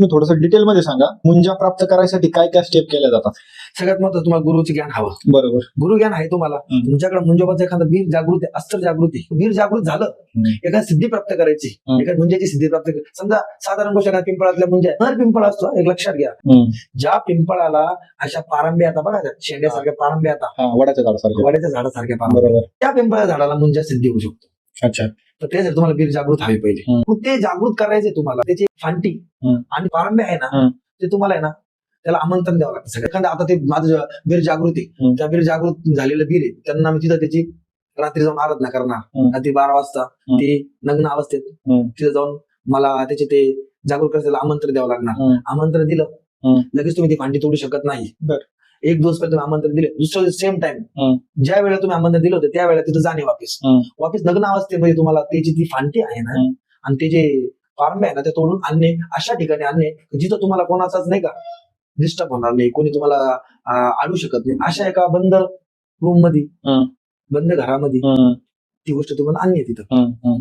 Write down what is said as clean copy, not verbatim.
तुम्ही थोडंसं डिटेलमध्ये सांगा, मुंजा प्राप्त करायसाठी काय काय स्टेप केल्या जातात. सगळ्यात महत्त्वाचं तुम्हाला गुरुचे ज्ञान हवं. बरोबर. गुरु ज्ञान आहे तुम्हाला. तुमच्याकडे मुंजोबाचं एखादा वीर जागृती, अस्त्र जागृती, वीर जागृत झालं, एखादी सिद्धी प्राप्त करायची, एखाद्या मुंजाची सिद्धी प्राप्त करायची. समजा साधारण गोष्ट आहे, पिंपळातल्या मुंजा नर पिंपळ असतो, एक लक्षात घ्या. ज्या पिंपळाला अशा पारंब्या आता बघा, शेंड्यासारख्या पारंब्या आता, वडाच्या झाडासारख्या, वड्याच्या झाडासारख्या पारंब्या, त्या पिंपळा झाडाला मुंजा सिद्धी होऊ शकतो. अच्छा. तर त्यासाठी तुम्हाला वीर जागृत हवी पाहिजे. मग ते जागृत करायचे तुम्हाला, त्याची फांटी आणि पारंब्या आहे ना, ते तुम्हाला आहे ना, त्याला आमंत्रण द्यावं लागतं सगळं. एखादं आता ते माझं वीर जागृती, त्या वीर जागृत झालेलं वीर आहे, त्यांना मी तिथं त्याची रात्री जाऊन आराधना करणार. रात्री 12 वाजता ते नग्न अवस्थेत तिथं जाऊन मला त्याचे ते जागृत करायला आमंत्रण द्यावं लागणार. आमंत्रण दिलं लगेच तुम्ही ती फांटी तोडू शकत नाही. एक दिवस पहिले तुम्ही आमंत्रण दिले, दुसऱ्या दिवस सेम टाइम ज्या वेळेला तुम्ही आमंत्रण दिलं होतं त्या वेळेला तिथं जाणे वापस नग्न अवस्थेमध्ये तुम्हाला त्याची ती फांटी आहे ना आणि ते जे पारंब्या आहे ना ते तोडून आणणे, अशा ठिकाणी आणणे जिथं तुम्हाला कोणाचाच नाही का डिस्टर्ब होणार नाही, कोणी तुम्हाला अडू शकत नाही, अशा एका बंद रूम मध्ये, बंद घरामध्ये ती गोष्ट तुम्हाला आणणे तिथं.